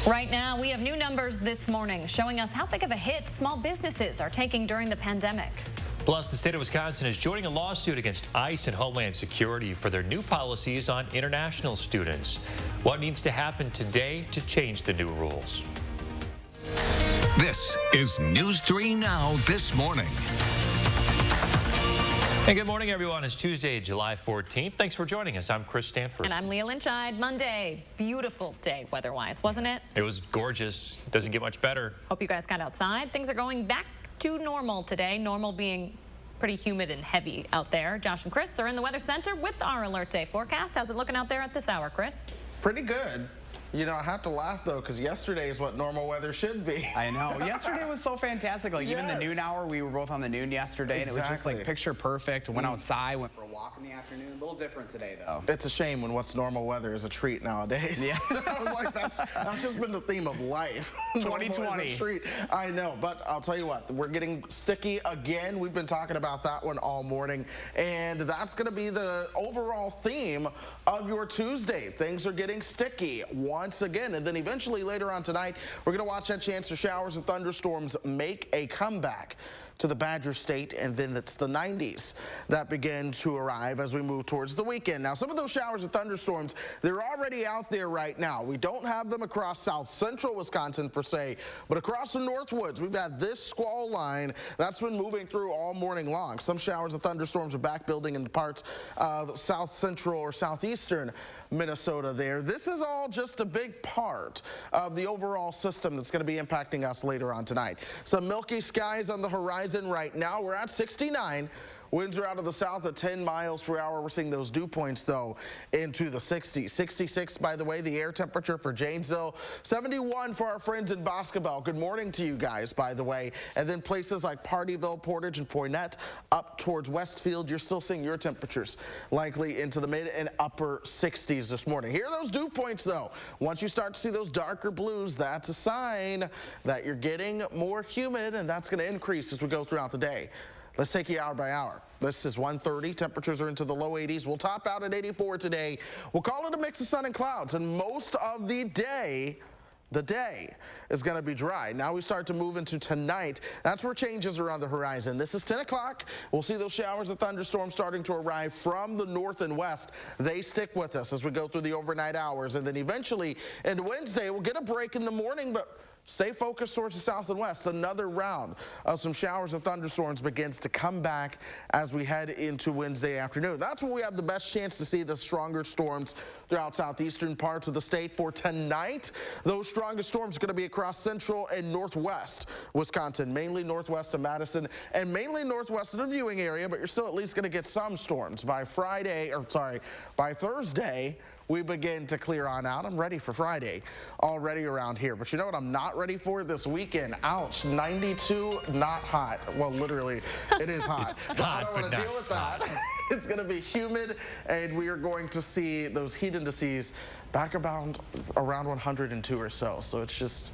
Right now, we have new numbers this morning showing us how big of a hit small businesses are taking during the pandemic. Plus, the state of Wisconsin is joining a lawsuit against ICE and Homeland Security for their new policies on international students. What needs to happen today to change the new rules? This is News 3 Now this morning. Hey, good morning, everyone. It's Tuesday, July 14th. Thanks for joining us. I'm Chris Stanford. And I'm Leah Lynchide. Monday, beautiful day weather-wise, wasn't it? It was gorgeous. Doesn't get much better. Hope you guys got outside. Things are going back to normal today, normal being pretty humid and heavy out there. Josh and Chris are in the Weather Center with our Alert Day forecast. How's it looking out there at this hour, Chris? Pretty good. You know, I have to laugh, though, because yesterday is what normal weather should be. I know. Yesterday was so fantastic. Like, even the noon hour, we were both on the noon yesterday, and it was just, like, picture perfect. Went outside, went for a walk in the afternoon. A little different today, though. It's a shame when what's normal weather is a treat nowadays. Yeah. I was like, that's just been the theme of life. 2020. Is a treat. I know, but I'll tell you what, we're getting sticky again. We've been talking about that one all morning, and that's going to be the overall theme of your Tuesday. Things are getting sticky once again, and then eventually later on tonight, we're going to watch that chance of showers and thunderstorms make a comeback to the Badger State, and then it's the 90s that begin to arrive as we move towards the weekend. Now, some of those showers and thunderstorms, they're already out there right now. We don't have them across south central Wisconsin per se, but across the Northwoods, we've had this squall line that's been moving through all morning long. Some showers and thunderstorms are back building in parts of south central or southeastern Minnesota there. This is all just a big part of the overall system that's going to be impacting us later on tonight. Some milky skies on the horizon right now. We're at 69. Winds are out of the south at 10 miles per hour. We're seeing those dew points, though, into the 60s. 66, by the way, the air temperature for Janesville. 71 for our friends in Boscobel. Good morning to you guys, by the way. And then places like Partyville, Portage, and Poynette up towards Westfield. You're still seeing your temperatures likely into the mid and upper 60s this morning. Here are those dew points, though. Once you start to see those darker blues, that's a sign that you're getting more humid, and that's going to increase as we go throughout the day. Let's take you hour by hour. This is 1:30. Temperatures are into the low 80s. We'll top out at 84 today. We'll call it a mix of sun and clouds, and most of the day is going to be dry. Now we start to move into tonight. That's where changes are on the horizon. This is 10 o'clock. We'll see those showers and thunderstorms starting to arrive from the north and west. They stick with us as we go through the overnight hours, and then eventually into Wednesday, we'll get a break in the morning, but stay focused towards the south and west. Another round of some showers and thunderstorms begins to come back as we head into Wednesday afternoon. That's when we have the best chance to see the stronger storms throughout southeastern parts of the state. For tonight, those strongest storms are going to be across central and northwest Wisconsin, mainly northwest of Madison and mainly northwest of the viewing area, but you're still at least going to get some storms. By Thursday, we begin to clear on out. I'm ready for Friday already around here. But you know what I'm not ready for this weekend? Ouch, 92, not hot. Well, literally, it is hot. But I don't want to deal with that. It's going to be humid, and we are going to see those heat indices back around 102 or so. So it's just,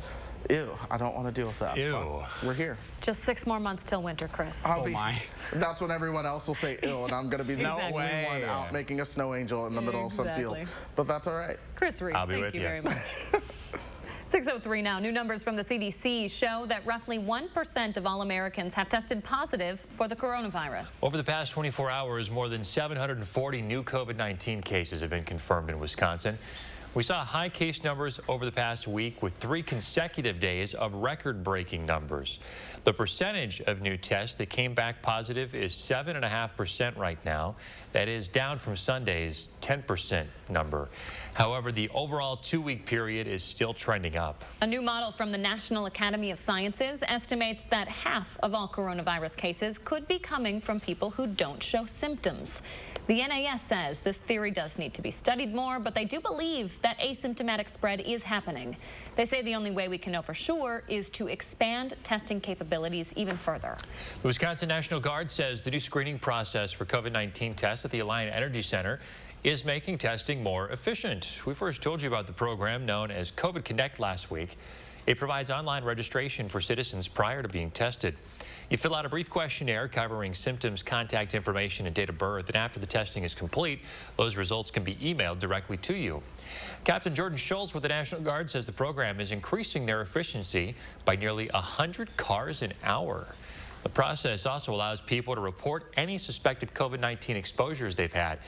ew, I don't want to deal with that. Ew. But we're here. Just 6 more months till winter, Chris. That's when everyone else will say ew, and I'm going to be the only one out making a snow angel in the middle of some field. But that's all right. Chris Reese, thank you very much. 6:03 now. New numbers from the CDC show that roughly 1% of all Americans have tested positive for the coronavirus. Over the past 24 hours, more than 740 new COVID-19 cases have been confirmed in Wisconsin. We saw high case numbers over the past week with 3 consecutive days of record-breaking numbers. The percentage of new tests that came back positive is 7.5% right now. That is down from Sunday's 10% number. However, the overall 2-week period is still trending up. A new model from the National Academy of Sciences estimates that half of all coronavirus cases could be coming from people who don't show symptoms. The NAS says this theory does need to be studied more, but they do believe that asymptomatic spread is happening. They say the only way we can know for sure is to expand testing capabilities even further. The Wisconsin National Guard says the new screening process for COVID-19 tests at the Alliant Energy Center is making testing more efficient. We first told you about the program known as COVID Connect last week. It provides online registration for citizens prior to being tested. You fill out a brief questionnaire covering symptoms, contact information, and date of birth, and after the testing is complete, those results can be emailed directly to you. Captain Jordan Schultz with the National Guard says the program is increasing their efficiency by nearly 100 cars an hour. The process also allows people to report any suspected COVID-19 exposures they've had.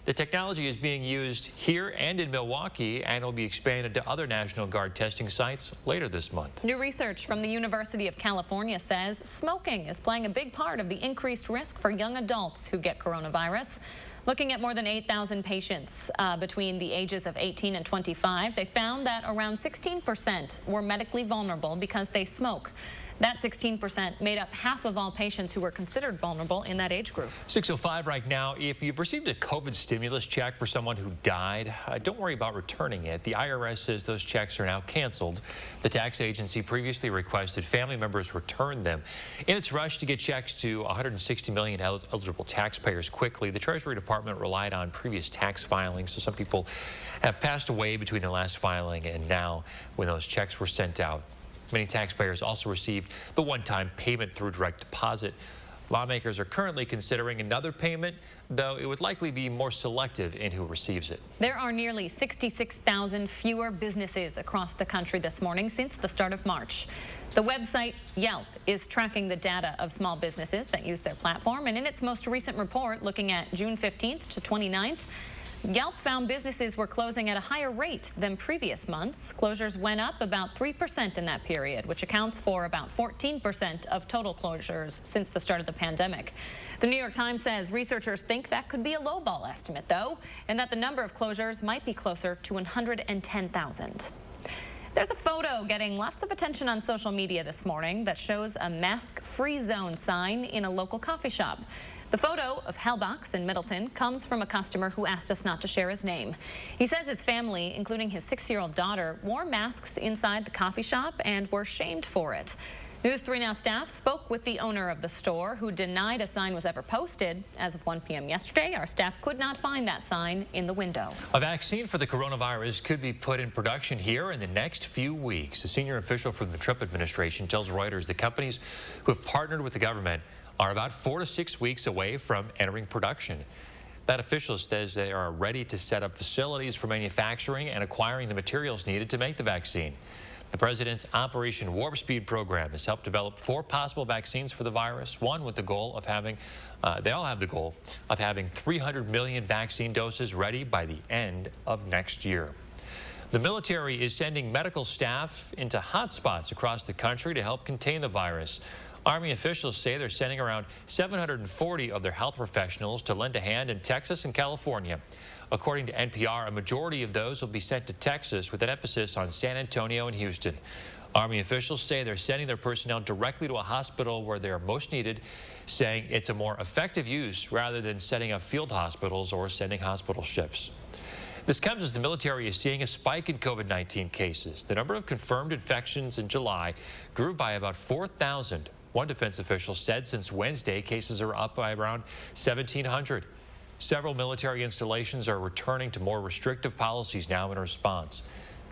The technology is being used here and in Milwaukee and will be expanded to other National Guard testing sites later this month. New research from the University of California says smoking is playing a big part of the increased risk for young adults who get coronavirus. Looking at more than 8,000 patients between the ages of 18 and 25, they found that around 16% were medically vulnerable because they smoke. That 16% made up half of all patients who were considered vulnerable in that age group. 6:05 right now. If you've received a COVID stimulus check for someone who died, don't worry about returning it. The IRS says those checks are now canceled. The tax agency previously requested family members return them. In its rush to get checks to 160 million eligible taxpayers quickly, the Treasury Department relied on previous tax filings. So some people have passed away between the last filing and now when those checks were sent out. Many taxpayers also received the one-time payment through direct deposit. Lawmakers are currently considering another payment, though it would likely be more selective in who receives it. There are nearly 66,000 fewer businesses across the country this morning since the start of March. The website Yelp is tracking the data of small businesses that use their platform, and in its most recent report looking at June 15th to 29th, Yelp found businesses were closing at a higher rate than previous months. Closures went up about 3% in that period, which accounts for about 14% of total closures since the start of the pandemic. The New York Times says researchers think that could be a lowball estimate, though, and that the number of closures might be closer to 110,000. There's a photo getting lots of attention on social media this morning that shows a mask-free zone sign in a local coffee shop. The photo of Hellbox in Middleton comes from a customer who asked us not to share his name. He says his family, including his 6-year-old daughter, wore masks inside the coffee shop and were shamed for it. News 3 Now staff spoke with the owner of the store, who denied a sign was ever posted. As of 1 p.m. yesterday, our staff could not find that sign in the window. A vaccine for the coronavirus could be put in production here in the next few weeks. A senior official from the Trump administration tells Reuters the companies who have partnered with the government are about 4 to 6 weeks away from entering production. That official says they are ready to set up facilities for manufacturing and acquiring the materials needed to make the vaccine. The president's Operation Warp Speed program has helped develop 4 possible vaccines for the virus, one with the goal of having, they all have the goal of having 300 million vaccine doses ready by the end of next year. The military is sending medical staff into hotspots across the country to help contain the virus. Army officials say they're sending around 740 of their health professionals to lend a hand in Texas and California. According to NPR, a majority of those will be sent to Texas with an emphasis on San Antonio and Houston. Army officials say they're sending their personnel directly to a hospital where they are most needed, saying it's a more effective use rather than setting up field hospitals or sending hospital ships. This comes as the military is seeing a spike in COVID-19 cases. The number of confirmed infections in July grew by about 4,000. One defense official said since Wednesday, cases are up by around 1,700. Several military installations are returning to more restrictive policies now in response.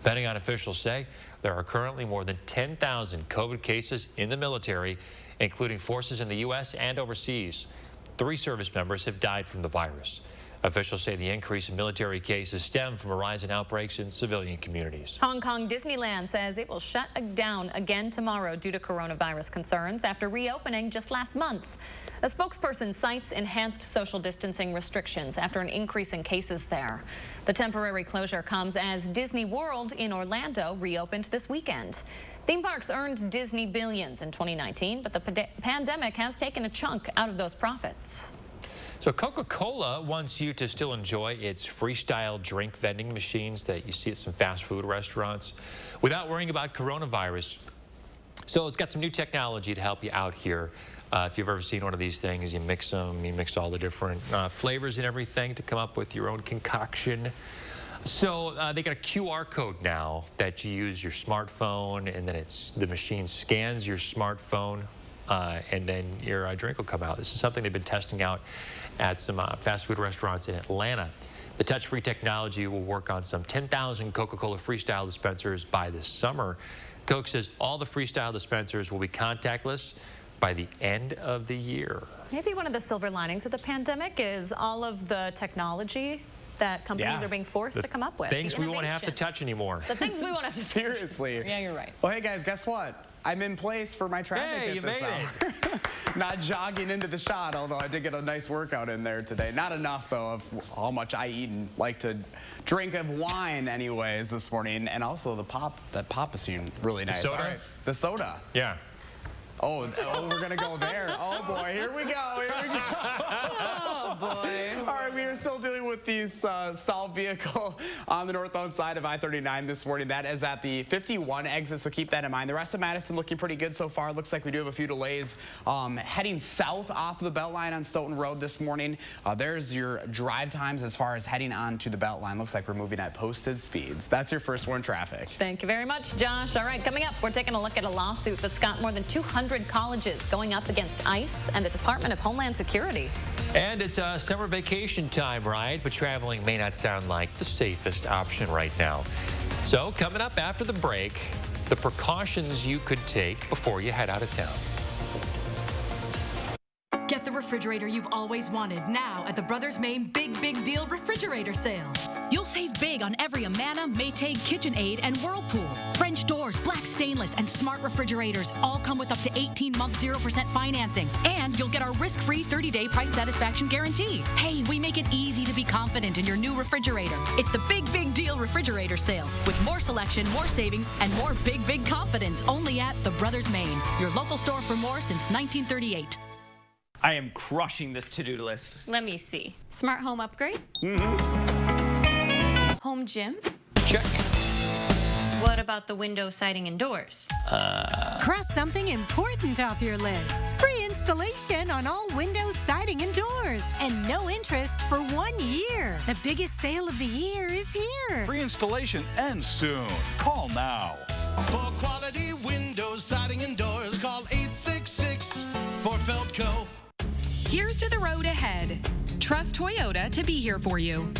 Pentagon officials say there are currently more than 10,000 COVID cases in the military, including forces in the U.S. and overseas. 3 service members have died from the virus. Officials say the increase in military cases stem from a rise in outbreaks in civilian communities. Hong Kong Disneyland says it will shut down again tomorrow due to coronavirus concerns after reopening just last month. A spokesperson cites enhanced social distancing restrictions after an increase in cases there. The temporary closure comes as Disney World in Orlando reopened this weekend. Theme parks earned Disney billions in 2019, but the pandemic has taken a chunk out of those profits. So Coca-Cola wants you to still enjoy its freestyle drink vending machines that you see at some fast food restaurants without worrying about coronavirus. So it's got some new technology to help you out here. If you've ever seen one of these things, you mix them, you mix all the different flavors and everything to come up with your own concoction. So they got a QR code now that you use your smartphone, and then the machine scans your smartphone. And then your drink will come out. This is something they've been testing out at some fast food restaurants in Atlanta. The touch-free technology will work on some 10,000 Coca-Cola Freestyle dispensers by this summer. Coke says all the Freestyle dispensers will be contactless by the end of the year. Maybe one of the silver linings of the pandemic is all of the technology that companies are being forced to come up with. Things we won't have to touch anymore. The things we won't have to touch. Seriously. Yeah, you're right. Well, hey guys, guess what? I'm in place for my traffic Hey, you made it. Not jogging into the shot, although I did get a nice workout in there today. Not enough, though, of how much I eat and like to drink of wine anyways this morning. And also the pop, that pop is really nice. The soda? All right. The soda. Yeah. Oh, we're going to go there. Oh, boy. Here we go. Here we go. Oh, boy. All right, we are still dealing with these stalled vehicle on the northbound side of I-39 this morning. That is at the 51 exit, so keep that in mind. The rest of Madison looking pretty good so far. Looks like we do have a few delays heading south off the Beltline on Stoughton Road this morning. There's your drive times as far as heading on to the Beltline. Looks like we're moving at posted speeds. That's your first warn traffic. Thank you very much, Josh. All right, coming up, we're taking a look at a lawsuit that's got more than 200 colleges going up against ICE and the Department of Homeland Security. And it's summer vacation time, right? But traveling may not sound like the safest option right now. So coming up after the break, the precautions you could take before you head out of town. Get the refrigerator you've always wanted now at the Brothers Maine Big Deal Refrigerator Sale. You'll save big on every Amana, Maytag, KitchenAid, and Whirlpool. French doors, black stainless, and smart refrigerators all come with up to 18-month 0% financing. And you'll get our risk-free 30-day price satisfaction guarantee. Hey, we make it easy to be confident in your new refrigerator. It's the Big Deal Refrigerator Sale with more selection, more savings, and more big confidence only at the Brothers Maine, your local store for more since 1938. I am crushing this to-do list. Let me see. Smart home upgrade? Home gym? Check. What about the window, siding, and doors? Cross something important off your list. Free installation on all windows, siding, and doors. And no interest for 1 year. The biggest sale of the year is here. Free installation ends soon. Call now. For quality windows, siding, and doors, call 866 for Feldco. Here's to the road ahead. Trust Toyota to be here for you.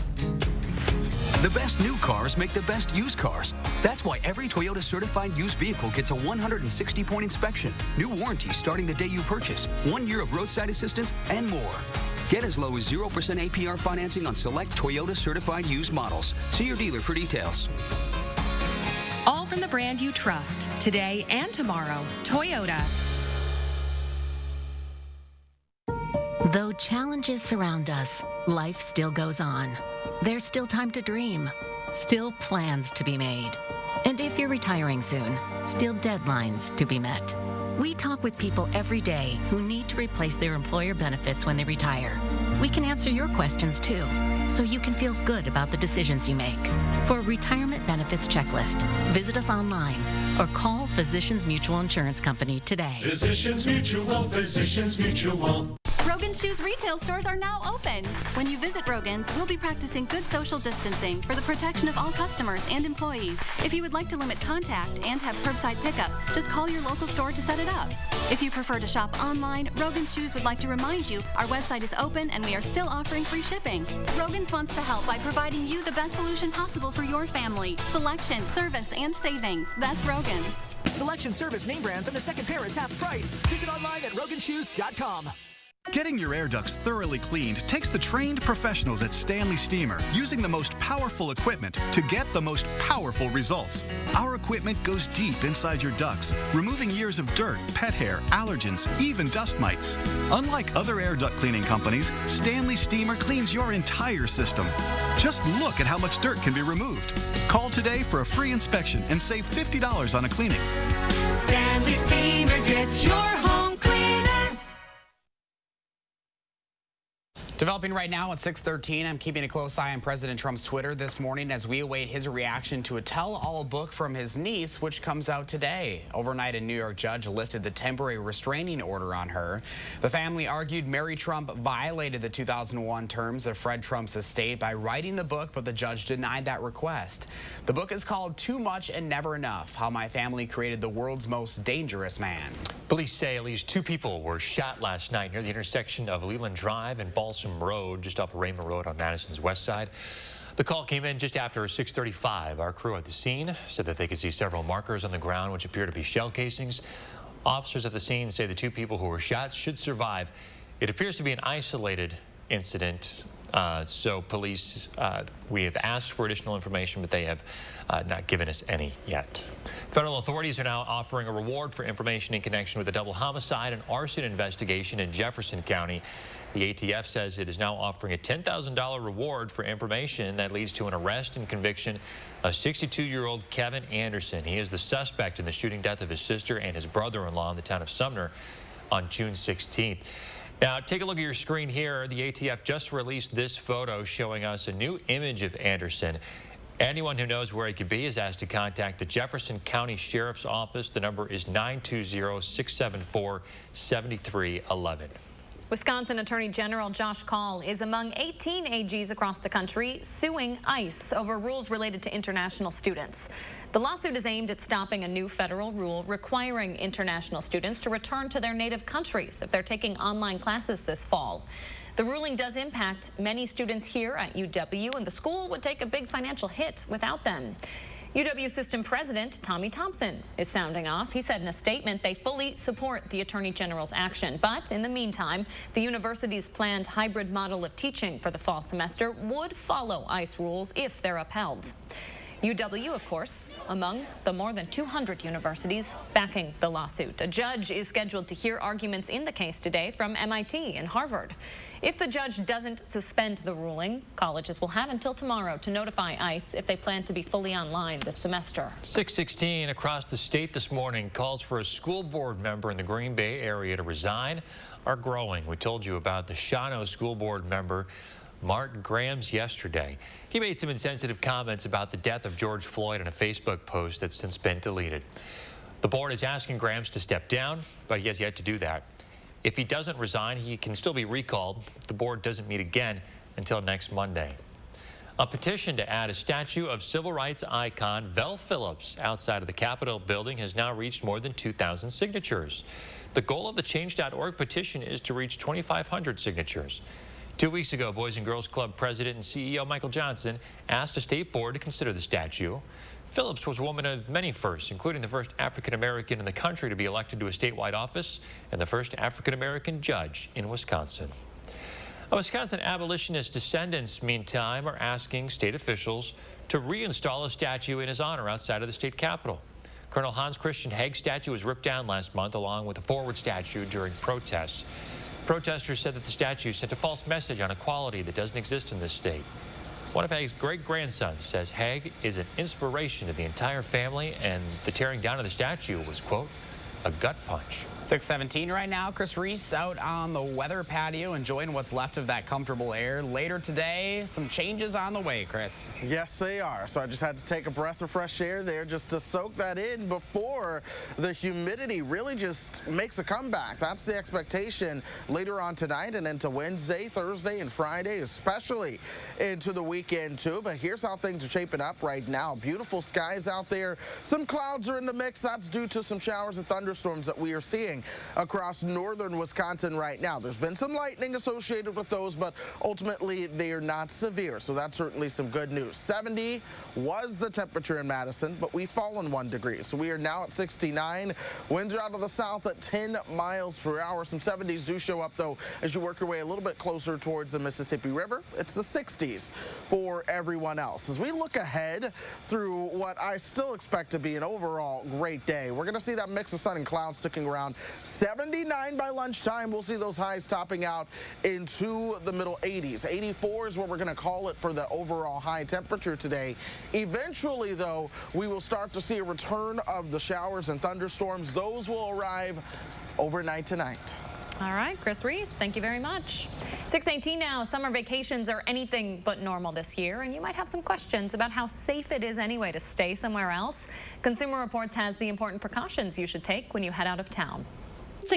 The best new cars make the best used cars. That's why every Toyota certified used vehicle gets a 160-point inspection, new warranty starting the day you purchase, 1 year of roadside assistance, and more. Get as low as 0% APR financing on select Toyota certified used models. See your dealer for details. All from the brand you trust, today and tomorrow. Toyota. Though challenges surround us, life still goes on. There's still time to dream, still plans to be made. And if you're retiring soon, still deadlines to be met. We talk with people every day who need to replace their employer benefits when they retire. We can answer your questions too, so you can feel good about the decisions you make. For a retirement benefits checklist, visit us online or call Physicians Mutual Insurance Company today. Physicians Mutual, Physicians Mutual. Rogan's Shoes retail stores are now open. When you visit Rogan's, we'll be practicing good social distancing for the protection of all customers and employees. If you would like to limit contact and have curbside pickup, just call your local store to set it up. If you prefer to shop online, Rogan's Shoes would like to remind you our website is open and we are still offering free shipping. Rogan's wants to help by providing you the best solution possible for your family. Selection, service, and savings. That's Rogan's. Selection, service, name brands, and the second pair is half price. Visit online at roganshoes.com. Getting your air ducts thoroughly cleaned takes the trained professionals at Stanley Steamer using the most powerful equipment to get the most powerful results. Our equipment goes deep inside your ducts, removing years of dirt, pet hair, allergens, even dust mites. Unlike other air duct cleaning companies, Stanley Steamer cleans your entire system. Just look at how much dirt can be removed. Call today for a free inspection and save $50 on a cleaning. Stanley Steamer gets your home cleaner. Developing right now at 6:13, I'm keeping a close eye on President Trump's Twitter this morning as we await his reaction to a tell-all book from his niece, which comes out today. Overnight, a New York judge lifted the temporary restraining order on her. The family argued Mary Trump violated the 2001 terms of Fred Trump's estate by writing the book, but the judge denied that request. The book is called Too Much and Never Enough: How My Family Created the World's Most Dangerous Man. Police say at least 2 people were shot last night near the intersection of Leland Drive and Balsam Road, just off Raymond Road on Madison's west side. The call came in just after 6:35. Our crew at the scene said that they could see several markers on the ground which appear to be shell casings. Officers at the scene say the 2 people who were shot should survive. It appears to be an isolated incident. So police, we have asked for additional information, but they have not given us any yet. Federal authorities are now offering a reward for information in connection with a double homicide and arson investigation in Jefferson County. The ATF says it is now offering a $10,000 reward for information that leads to an arrest and conviction of 62-year-old Kevin Anderson. He is the suspect in the shooting death of his sister and his brother-in-law in the town of Sumner on June 16th. Now, take a look at your screen here. The ATF just released this photo showing us a new image of Anderson. Anyone who knows where he could be is asked to contact the Jefferson County Sheriff's Office. The number is 920-674-7311. Wisconsin Attorney General Josh Kaul is among 18 AGs across the country suing ICE over rules related to international students. The lawsuit is aimed at stopping a new federal rule requiring international students to return to their native countries if they're taking online classes this fall. The ruling does impact many students here at UW, and the school would take a big financial hit without them. UW System President Tommy Thompson is sounding off. He said in a statement they fully support the Attorney General's action. But in the meantime, the university's planned hybrid model of teaching for the fall semester would follow ICE rules if they're upheld. UW, of course, among the more than 200 universities backing the lawsuit. A judge is scheduled to hear arguments in the case today from MIT and Harvard. If the judge doesn't suspend the ruling, colleges will have until tomorrow to notify ICE if they plan to be fully online this semester. 6:16 across the state this morning. Calls for a school board member in the Green Bay area to resign are growing. We told you about the Shawano school board member Mark Grams yesterday. He made some insensitive comments about the death of George Floyd in a Facebook post that's since been deleted. The board is asking Grams to step down, but he has yet to do that. If he doesn't resign, he can still be recalled. The board doesn't meet again until next Monday. A petition to add a statue of civil rights icon Vel Phillips outside of the Capitol building has now reached more than 2,000 signatures. The goal of the Change.org petition is to reach 2,500 signatures. 2 weeks ago, Boys and Girls Club President and CEO Michael Johnson asked a state board to consider the statue. Phillips was a woman of many firsts, including the first African-American in the country to be elected to a statewide office and the first African-American judge in Wisconsin. Wisconsin abolitionist descendants, meantime, are asking state officials to reinstall a statue in his honor outside of the state capitol. Colonel Hans Christian Haig's statue was ripped down last month, along with a forward statue during protests. Protesters said that the statue sent a false message on equality that doesn't exist in this state. One of Haig's great-grandsons says Haig is an inspiration to the entire family, and the tearing down of the statue was, quote, a gut punch. 6:17 right now. Chris Reese out on the weather patio enjoying what's left of that comfortable air. Later today, some changes on the way, Chris. Yes, they are. So I just had to take a breath of fresh air there just to soak that in before the humidity really just makes a comeback. That's the expectation later on tonight and into Wednesday, Thursday, and Friday, especially into the weekend too. But here's how things are shaping up right now. Beautiful skies out there. Some clouds are in the mix. That's due to some showers and thunderstorms that we are seeing across northern Wisconsin right now. There's been some lightning associated with those, but ultimately they are not severe, so that's certainly some good news. 70 was the temperature in Madison, but we've fallen 1 degree, so we are now at 69. Winds are out of the south at 10 miles per hour. Some 70s do show up, though, as you work your way a little bit closer towards the Mississippi River. It's the 60s for everyone else. As we look ahead through what I still expect to be an overall great day, we're going to see that mix of sun and clouds sticking around. 79 by lunchtime. We'll see those highs topping out into the middle 80s. 84 is what we're going to call it for the overall high temperature today. Eventually, though, we will start to see a return of the showers and thunderstorms. Those will arrive overnight tonight. All right, Chris Reese, thank you very much. 6:18 now. Summer vacations are anything but normal this year, and you might have some questions about how safe it is anyway to stay somewhere else. Consumer Reports has the important precautions you should take when you head out of town.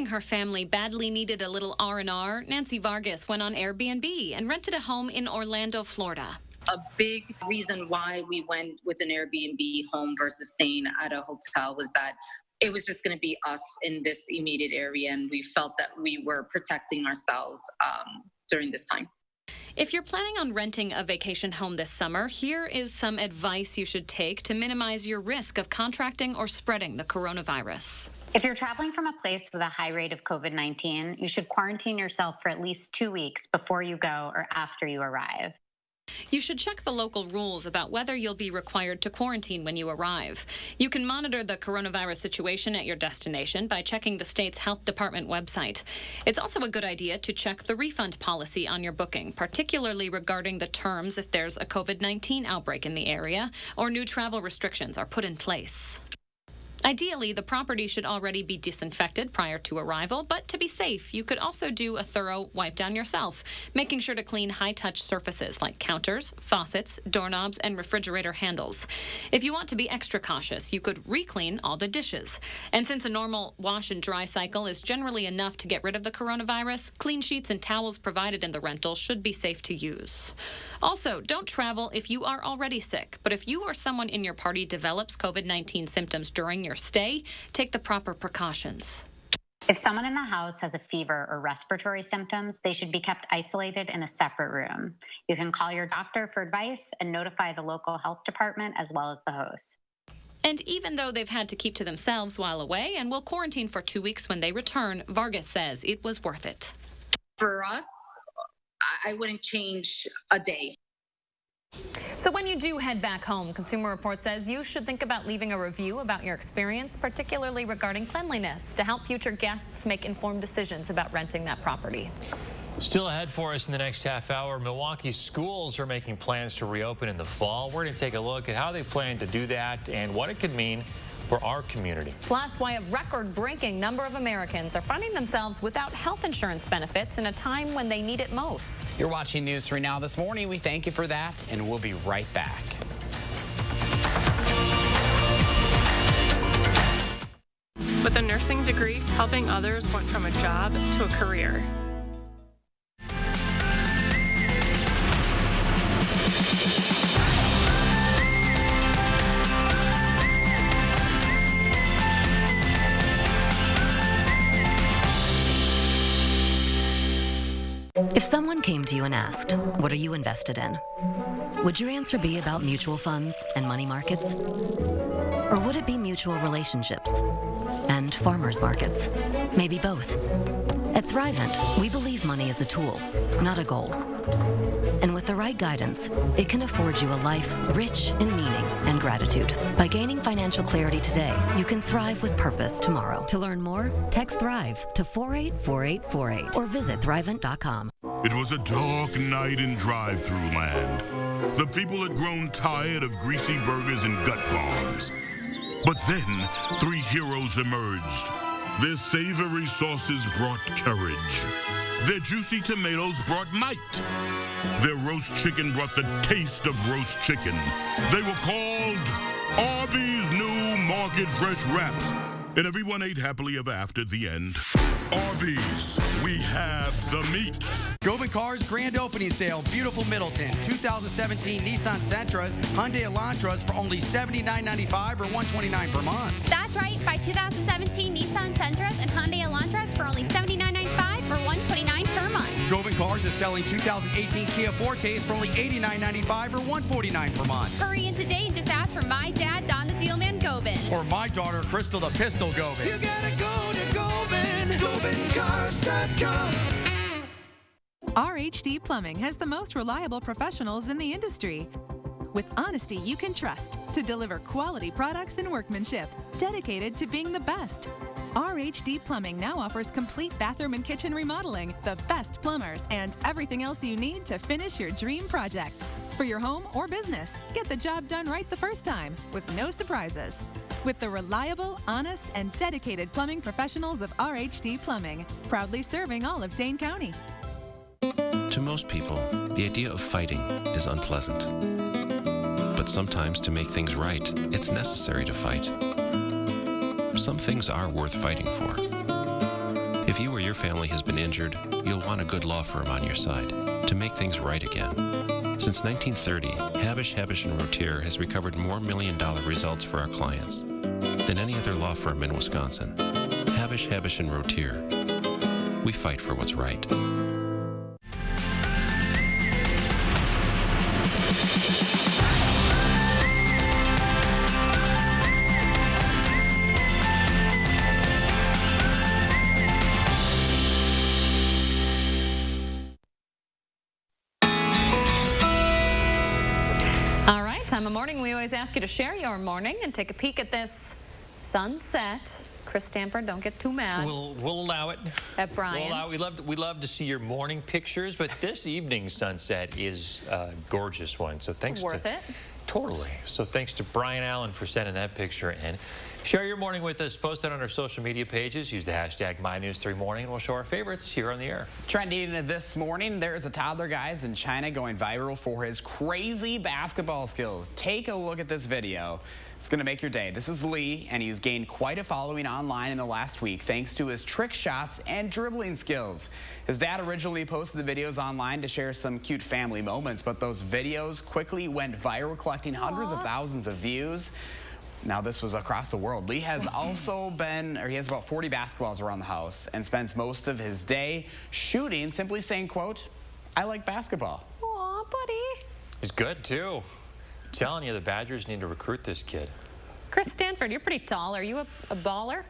Her family badly needed a little R&R. Nancy Vargas went on Airbnb and rented a home in Orlando, Florida. A big reason why we went with an Airbnb home versus staying at a hotel was that it was just going to be us in this immediate area, and we felt that we were protecting ourselves during this time. If you're planning on renting a vacation home this summer, here is some advice you should take to minimize your risk of contracting or spreading the coronavirus. If you're traveling from a place with a high rate of COVID-19, you should quarantine yourself for at least 2 weeks before you go or after you arrive. You should check the local rules about whether you'll be required to quarantine when you arrive. You can monitor the coronavirus situation at your destination by checking the state's health department website. It's also a good idea to check the refund policy on your booking, particularly regarding the terms if there's a COVID-19 outbreak in the area or new travel restrictions are put in place. Ideally, the property should already be disinfected prior to arrival, but to be safe, you could also do a thorough wipe down yourself, making sure to clean high-touch surfaces like counters, faucets, doorknobs, and refrigerator handles. If you want to be extra cautious, you could re-clean all the dishes. And since a normal wash and dry cycle is generally enough to get rid of the coronavirus, clean sheets and towels provided in the rental should be safe to use. Also, don't travel if you are already sick, but if you or someone in your party develops COVID-19 symptoms during your stay, take the proper precautions. If someone in the house has a fever or respiratory symptoms, they should be kept isolated in a separate room. You can call your doctor for advice and notify the local health department as well as the host. And even though they've had to keep to themselves while away and will quarantine for 2 weeks when they return, Vargas says it was worth it. For us, I wouldn't change a day. So when you do head back home, Consumer Report says you should think about leaving a review about your experience, particularly regarding cleanliness, to help future guests make informed decisions about renting that property. Still ahead for us in the next half hour, Milwaukee schools are making plans to reopen in the fall. We're going to take a look at how they plan to do that and what it could mean for our community. Plus, why a record-breaking number of Americans are finding themselves without health insurance benefits in a time when they need it most. You're watching News 3 Now this morning. We thank you for that, and we'll be right back. With a nursing degree, helping others went from a job to a career. If someone came to you and asked, what are you invested in? Would your answer be about mutual funds and money markets? Or would it be mutual relationships and farmers markets? Maybe both. At Thrivent, we believe money is a tool, not a goal. And with the right guidance, it can afford you a life rich in meaning and gratitude. By gaining financial clarity today, you can thrive with purpose tomorrow. To learn more, text THRIVE to 484848 or visit Thrivent.com. It was a dark night in drive-thru land. The people had grown tired of greasy burgers and gut bombs. But then, 3 heroes emerged. Their savory sauces brought courage. Their juicy tomatoes brought might. Their roast chicken brought the taste of roast chicken. They were called Arby's New Market Fresh Wraps. And everyone ate happily ever after at the end. Arby's, we have the meat. Gobin Cars Grand Opening Sale, beautiful Middleton. 2017 Nissan Sentras, Hyundai Elantras for only $79.95 or $129 per month. That's right. Buy 2017 Nissan Sentras and Hyundai Elantras for only $79.95 or $129 per month. Gobin Cars is selling 2018 Kia Fortes for only $89.95 or $149 per month. Hurry in today and just ask for my dad, Don the Dealman Gobin. Or my daughter, Crystal the Pistol Gobin. You gotta go to Gobin, GobinCars.com. RHD Plumbing has the most reliable professionals in the industry. With honesty you can trust to deliver quality products and workmanship, dedicated to being the best. RHD Plumbing now offers complete bathroom and kitchen remodeling, the best plumbers, and everything else you need to finish your dream project. For your home or business, get the job done right the first time, with no surprises. With the reliable, honest, and dedicated plumbing professionals of RHD Plumbing, proudly serving all of Dane County. To most people, the idea of fighting is unpleasant. But sometimes to make things right, it's necessary to fight. Some things are worth fighting for. If you or your family has been injured, you'll want a good law firm on your side to make things right again. Since 1930, Habish, Habish & Rotier has recovered more million-dollar results for our clients than any other law firm in Wisconsin. Habish, Habish & Rotier. We fight for what's right. Time of morning, we always ask you to share your morning and take a peek at this sunset. Chris Stanford, don't get too mad. We'll allow it. At Brian. We'll allow it. We love to see your morning pictures, but this evening's sunset is a gorgeous one. So thanks. Worth it. Totally. So thanks to Brian Allen for sending that picture in. Share your morning with us. Post it on our social media pages. Use the hashtag MyNews3Morning, and we'll show our favorites here on the air. Trending this morning, there's a toddler, guys, in China going viral for his crazy basketball skills. Take a look at this video. It's going to make your day. This is Lee, and he's gained quite a following online in the last week thanks to his trick shots and dribbling skills. His dad originally posted the videos online to share some cute family moments, but those videos quickly went viral, collecting hundreds of thousands of views. Now, this was across the world. Lee has also he has about 40 basketballs around the house and spends most of his day shooting, simply saying, quote, "I like basketball." Aw, buddy. He's good, too. I'm telling you, the Badgers need to recruit this kid. Chris Stanford, you're pretty tall. Are you a baller?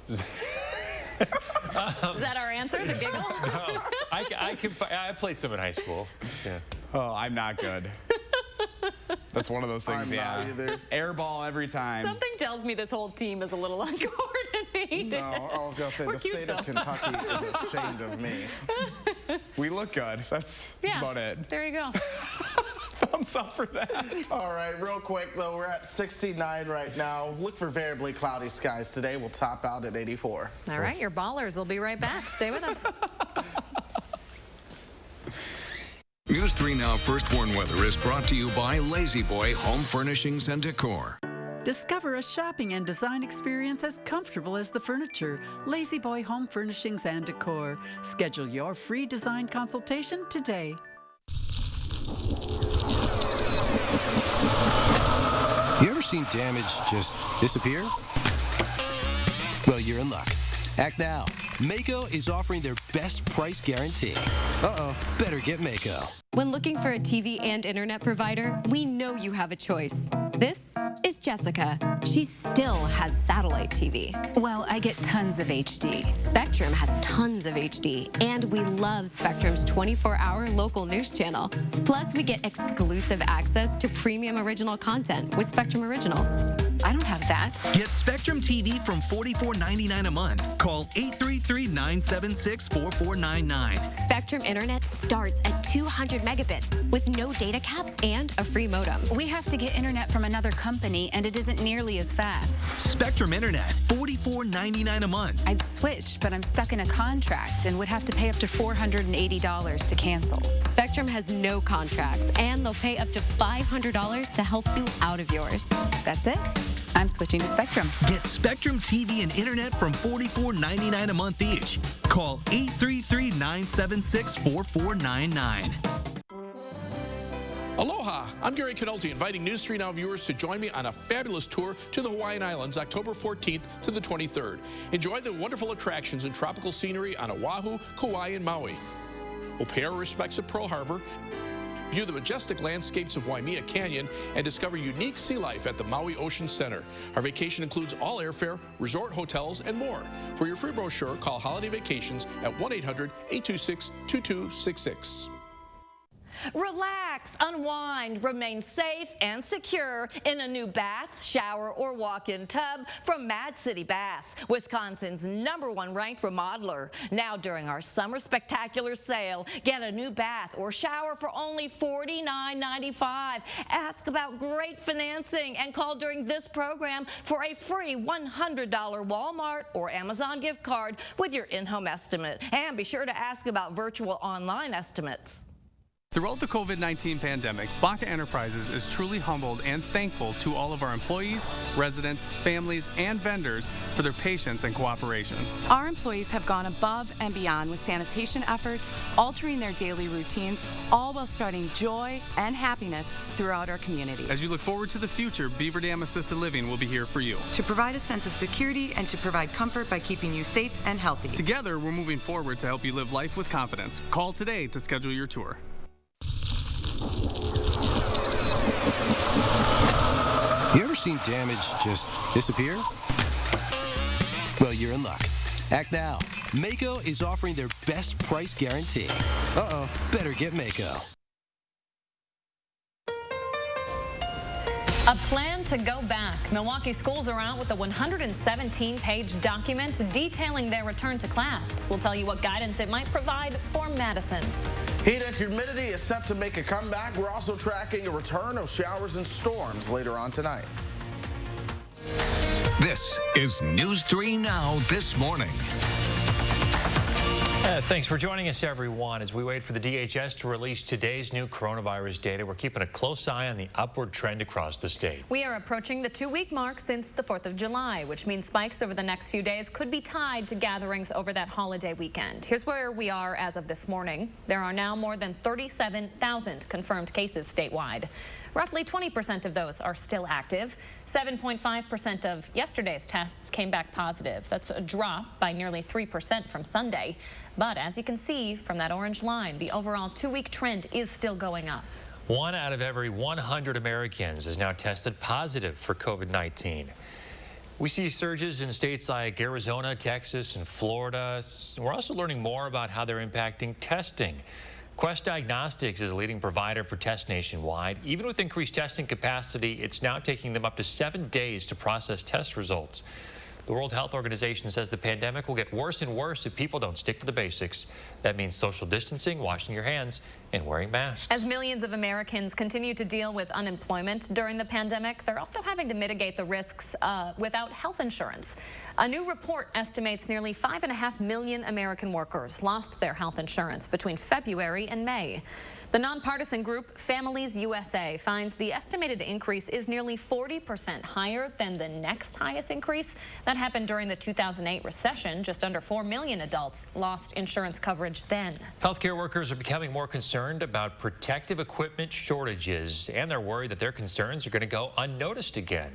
Is that our answer, the giggle? I played some in high school. Yeah. Oh, I'm not good. That's one of those things, I'm not either. Air ball every time. Something tells me this whole team is a little uncoordinated. No, I was going to say the state of Kentucky is ashamed of me. We look good. That's about it. There you go. Thumbs up for that. All right, real quick, though, we're at 69 right now. Look for variably cloudy skies today. We'll top out at 84. All right, your ballers will be right back. Stay with us. News 3 Now First Warn Weather is brought to you by Lazy Boy Home Furnishings and Decor. Discover a shopping and design experience as comfortable as the furniture. Lazy Boy Home Furnishings and Decor. Schedule your free design consultation today. You ever seen damage just disappear? Well, you're in luck. Act now. Mako is offering their best price guarantee. Uh-oh, better get Mako. When looking for a TV and internet provider, we know you have a choice. This is Jessica. She still has satellite TV. Well, I get tons of HD. Spectrum has tons of HD, and we love Spectrum's 24-hour local news channel. Plus, we get exclusive access to premium original content with Spectrum Originals. I don't have that. Get Spectrum TV from $44.99 a month. Call 833-976-4499. Spectrum Internet starts at 200 megabits with no data caps and a free modem. We have to get internet from another company, and it isn't nearly as fast. Spectrum Internet, $44.99 a month. I'd switch, but I'm stuck in a contract and would have to pay up to $480 to cancel. Spectrum has no contracts, and they'll pay up to $500 to help you out of yours. That's it. I'm switching to Spectrum. Get Spectrum TV and internet from $44.99 a month each. Call 833-976-4499. Aloha, I'm Gary Canolti, inviting News 3 Now viewers to join me on a fabulous tour to the Hawaiian Islands, October 14th to the 23rd. Enjoy the wonderful attractions and tropical scenery on Oahu, Kauai, and Maui. We'll pay our respects at Pearl Harbor, view the majestic landscapes of Waimea Canyon, and discover unique sea life at the Maui Ocean Center. Our vacation includes all airfare, resort hotels, and more. For your free brochure, call Holiday Vacations at 1-800-826-2266. Relax, unwind, remain safe and secure in a new bath, shower, or walk-in tub from Mad City Baths, Wisconsin's #1 ranked remodeler. Now during our Summer Spectacular sale, get a new bath or shower for only $49.95. Ask about great financing and call during this program for a free $100 Walmart or Amazon gift card with your in-home estimate. And be sure to ask about virtual online estimates. Throughout the COVID-19 pandemic, Baca Enterprises is truly humbled and thankful to all of our employees, residents, families, and vendors for their patience and cooperation. Our employees have gone above and beyond with sanitation efforts, altering their daily routines, all while spreading joy and happiness throughout our community. As you look forward to the future, Beaver Dam Assisted Living will be here for you. To provide a sense of security and to provide comfort by keeping you safe and healthy. Together, we're moving forward to help you live life with confidence. Call today to schedule your tour. You ever seen damage just disappear? Well, you're in luck. Act now. Mako is offering their best price guarantee. Uh-oh, better get Mako. A plan to go back. Milwaukee schools are out with a 117-page document detailing their return to class. We'll tell you what guidance it might provide for Madison. Heat and humidity is set to make a comeback. We're also tracking a return of showers and storms later on tonight. This is News 3 Now this morning. Thanks for joining us, everyone. As we wait for the DHS to release today's new coronavirus data, we're keeping a close eye on the upward trend across the state. We are approaching the 2-week mark since the 4th of July, which means spikes over the next few days could be tied to gatherings over that holiday weekend. Here's where we are as of this morning. There are now more than 37,000 confirmed cases statewide. Roughly 20% of those are still active. 7.5% of yesterday's tests came back positive. That's a drop by nearly 3% from Sunday. But as you can see from that orange line, the overall 2-week trend is still going up. 1 out of every 100 Americans is now tested positive for COVID-19. We see surges in states like Arizona, Texas, and Florida. We're also learning more about how they're impacting testing. Quest Diagnostics is a leading provider for tests nationwide. Even with increased testing capacity, it's now taking them up to 7 days to process test results. The World Health Organization says the pandemic will get worse and worse if people don't stick to the basics. That means social distancing, washing your hands, and wearing masks. As millions of Americans continue to deal with unemployment during the pandemic, they're also having to mitigate the risks without health insurance. A new report estimates nearly 5.5 million American workers lost their health insurance between February and May. The nonpartisan group Families USA finds the estimated increase is nearly 40% higher than the next highest increase. That happened during the 2008 recession. Just under 4 million adults lost insurance coverage then. Healthcare workers are becoming more concerned about protective equipment shortages, and they're worried that their concerns are going to go unnoticed again.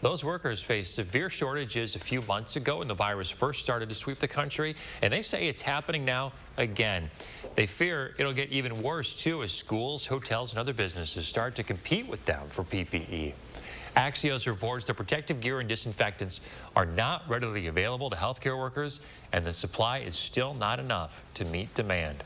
Those workers faced severe shortages a few months ago when the virus first started to sweep the country, and they say it's happening now again. They fear it'll get even worse, too, as schools, hotels, and other businesses start to compete with them for PPE. Axios reports the protective gear and disinfectants are not readily available to healthcare workers, and the supply is still not enough to meet demand.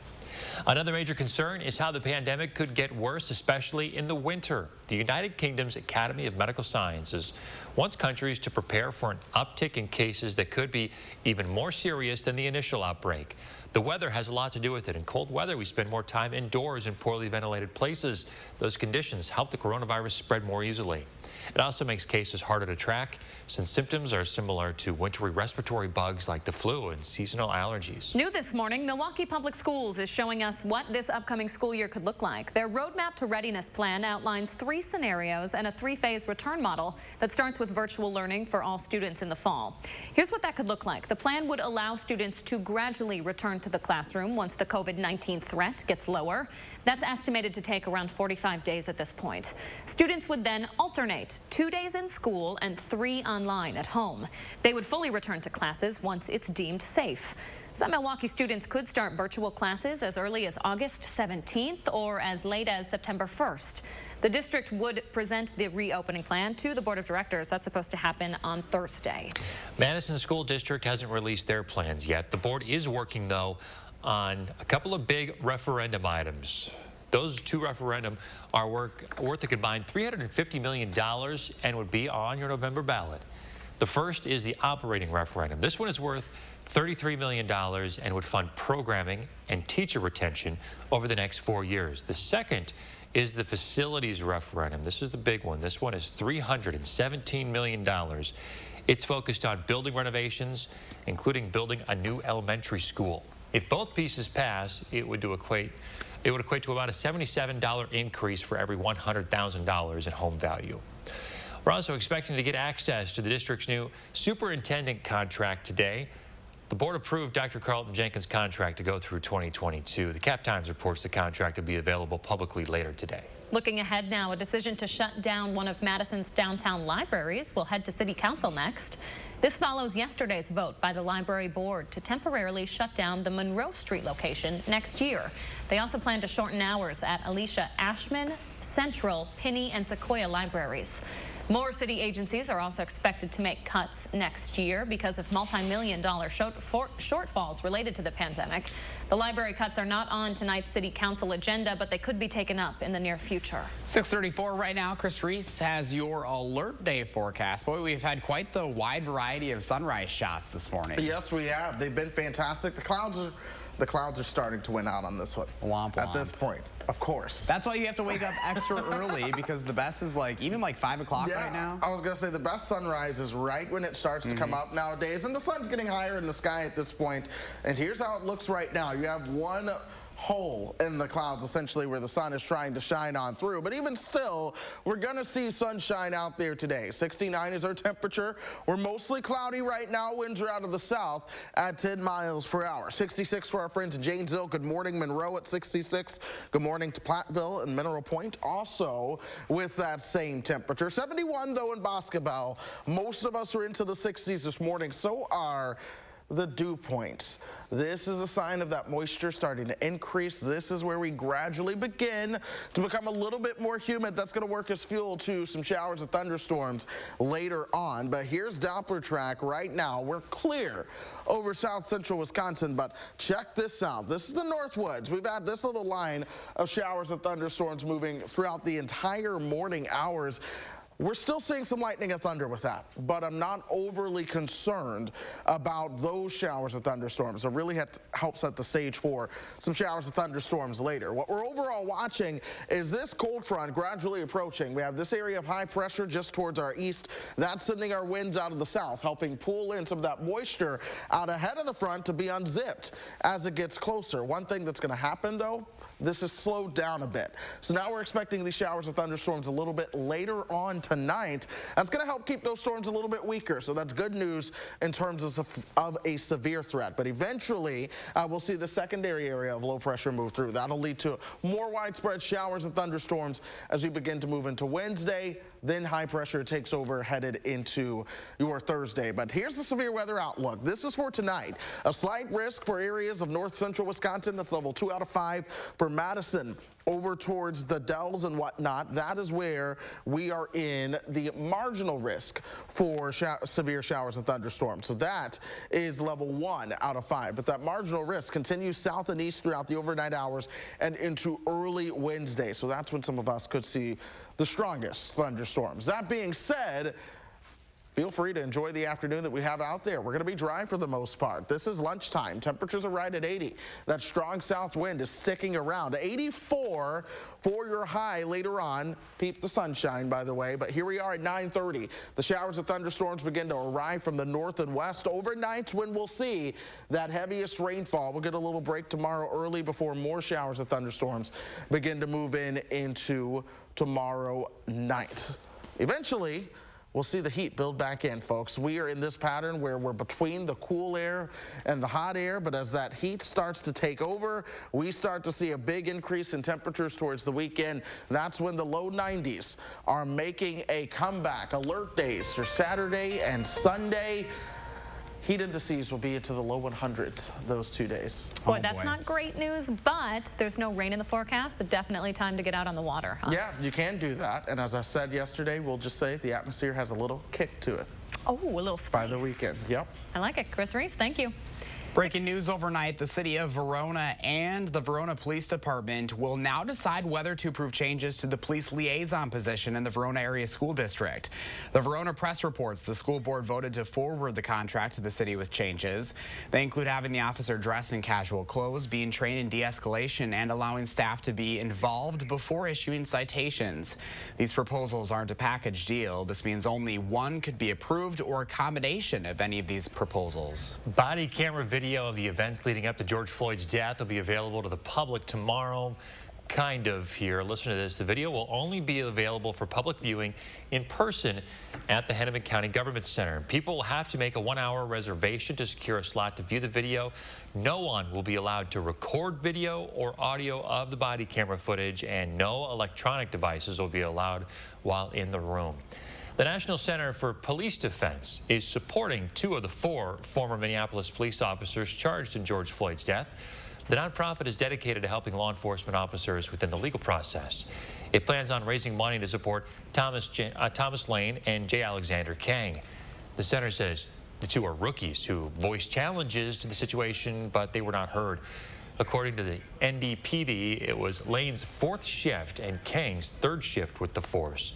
Another major concern is how the pandemic could get worse, especially in the winter. The United Kingdom's Academy of Medical Sciences wants countries to prepare for an uptick in cases that could be even more serious than the initial outbreak. The weather has a lot to do with it. In cold weather, we spend more time indoors in poorly ventilated places. Those conditions help the coronavirus spread more easily. It also makes cases harder to track since symptoms are similar to wintry respiratory bugs like the flu and seasonal allergies. New this morning, Milwaukee Public Schools is showing us what this upcoming school year could look like. Their Roadmap to Readiness plan outlines 3 scenarios and a 3-phase return model that starts with virtual learning for all students in the fall. Here's what that could look like. The plan would allow students to gradually return to the classroom once the COVID-19 threat gets lower. That's estimated to take around 45 days at this point. Students would then alternate 2 days in school and 3 online at home. They would fully return to classes once it's deemed safe. Some Milwaukee students could start virtual classes as early as August 17th or as late as September 1st. The district would present the reopening plan to the Board of Directors. That's supposed to happen on Thursday. Madison School District hasn't released their plans yet. The board is working, though, on a couple of big referendum items. Those 2 referendum are worth a combined $350 million and would be on your November ballot. The first is the operating referendum. This one is worth $33 million and would fund programming and teacher retention over the next 4 years. The second is the facilities referendum. This is the big one. This one is $317 million. It's focused on building renovations, including building a new elementary school. If both pieces pass, it would equate to about a $77 increase for every $100,000 in home value. We're also expecting to get access to the district's new superintendent contract today. The board approved Dr. Carlton Jenkins' contract to go through 2022. The Cap Times reports the contract will be available publicly later today. Looking ahead now, a decision to shut down one of Madison's downtown libraries will head to City Council next. This follows yesterday's vote by the library board to temporarily shut down the Monroe Street location next year. They also plan to shorten hours at Alicia Ashman, Central, Pinney, and Sequoia libraries. More city agencies are also expected to make cuts next year because of multi-million-dollar shortfalls related to the pandemic. The library cuts are not on tonight's city council agenda, but they could be taken up in the near future. 6:34 right now. Chris Reese has your alert day forecast. Boy, we've had quite the wide variety of sunrise shots this morning. Yes, we have. They've been fantastic. The clouds are starting to win out on this one. Womp at this point. Of course. That's why you have to wake up extra early, because the best is even 5 o'clock right now. I was going to say the best sunrise is right when it starts to come up nowadays, and the sun's getting higher in the sky at this point. And here's how it looks right now. You have one hole in the clouds essentially where the sun is trying to shine on through, but even still we're gonna see sunshine out there today. 69 is our temperature. We're mostly cloudy right now. Winds are out of the south at 10 miles per hour. 66 for our friends in Janesville. Good morning. Monroe at 66. Good morning to Platteville and Mineral Point also with that same temperature. 71 though in Boscobel. Most of us are into the 60s this morning. So are the dew points. This is a sign of that moisture starting to increase. This is where we gradually begin to become a little bit more humid. That's going to work as fuel to some showers and thunderstorms later on. But here's Doppler track right now. We're clear over south central Wisconsin, but check this out. This is the Northwoods. We've had this little line of showers and thunderstorms moving throughout the entire morning hours. We're still seeing some lightning and thunder with that, but I'm not overly concerned about those showers and thunderstorms. It really helps set the stage for some showers and thunderstorms later. What we're overall watching is this cold front gradually approaching. We have this area of high pressure just towards our east. That's sending our winds out of the south, helping pull in some of that moisture out ahead of the front to be unzipped as it gets closer. One thing that's going to happen, though, this has slowed down a bit. So now we're expecting these showers and thunderstorms a little bit later on tonight. That's going to help keep those storms a little bit weaker. So that's good news in terms of a severe threat. But eventually, we'll see the secondary area of low pressure move through. That'll lead to more widespread showers and thunderstorms as we begin to move into Wednesday. Then high pressure takes over headed into your Thursday. But here's the severe weather outlook. This is for tonight. A slight risk for areas of north central Wisconsin. That's level 2 out of 5 for Madison over towards the Dells and whatnot. That is where we are in the marginal risk for severe showers and thunderstorms. So that is level 1 out of 5. But that marginal risk continues south and east throughout the overnight hours and into early Wednesday. So that's when some of us could see the strongest thunderstorms. That being said, feel free to enjoy the afternoon that we have out there. We're going to be dry for the most part. This is lunchtime. Temperatures are right at 80. That strong south wind is sticking around. 84 for your high later on. Peep the sunshine, by the way. But here we are at 9:30. The showers and thunderstorms begin to arrive from the north and west. Overnight when we'll see that heaviest rainfall. We'll get a little break tomorrow early before more showers and thunderstorms begin to move in into tomorrow night. Eventually, we'll see the heat build back in, folks. We are in this pattern where we're between the cool air and the hot air, but as that heat starts to take over, we start to see a big increase in temperatures towards the weekend. That's when the low 90s are making a comeback. Alert days for Saturday and Sunday. Heat indices will be into the low 100s those 2 days. Boy, that's not great news, but there's no rain in the forecast, so definitely time to get out on the water, huh? Yeah, you can do that. And as I said yesterday, we'll just say the atmosphere has a little kick to it. Oh, a little spice. By the weekend, yep. I like it. Chris Reese, thank you. Breaking news overnight, the city of Verona and the Verona Police Department will now decide whether to approve changes to the police liaison position in the Verona Area School District. The Verona Press reports the school board voted to forward the contract to the city with changes. They include having the officer dress in casual clothes, being trained in de-escalation, and allowing staff to be involved before issuing citations. These proposals aren't a package deal. This means only one could be approved or a combination of any of these proposals. Body camera video of the events leading up to George Floyd's death will be available to the public tomorrow. Kind of here. Listen to this. The video will only be available for public viewing in person at the Hennepin County Government Center. People will have to make a 1-hour reservation to secure a slot to view the video. No one will be allowed to record video or audio of the body camera footage, and no electronic devices will be allowed while in the room. The National Center for Police Defense is supporting 2 of the 4 former Minneapolis police officers charged in George Floyd's death. The nonprofit is dedicated to helping law enforcement officers within the legal process. It plans on raising money to support Thomas Lane and J. Alexander Kang. The center says the two are rookies who voiced challenges to the situation, but they were not heard. According to the NDPD, it was Lane's 4th shift and Kang's 3rd shift with the force.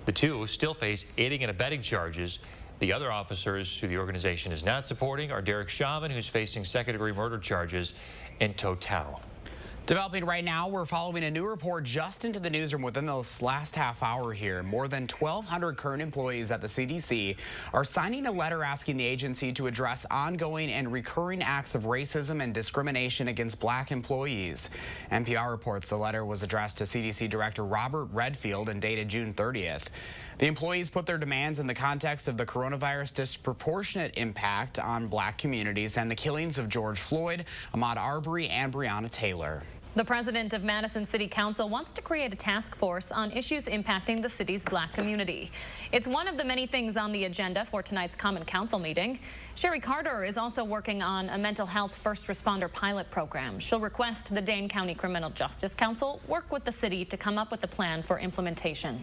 The two still face aiding and abetting charges. The other officers who the organization is not supporting are Derek Chauvin, who's facing 2nd-degree murder charges, and Total. Developing right now, we're following a new report just into the newsroom within this last half hour here. More than 1,200 current employees at the CDC are signing a letter asking the agency to address ongoing and recurring acts of racism and discrimination against black employees. NPR reports the letter was addressed to CDC Director Robert Redfield and dated June 30th. The employees put their demands in the context of the coronavirus disproportionate impact on black communities and the killings of George Floyd, Ahmaud Arbery, and Breonna Taylor. The president of Madison City Council wants to create a task force on issues impacting the city's black community. It's one of the many things on the agenda for tonight's Common Council meeting. Sherry Carter is also working on a mental health first responder pilot program. She'll request the Dane County Criminal Justice Council work with the city to come up with a plan for implementation.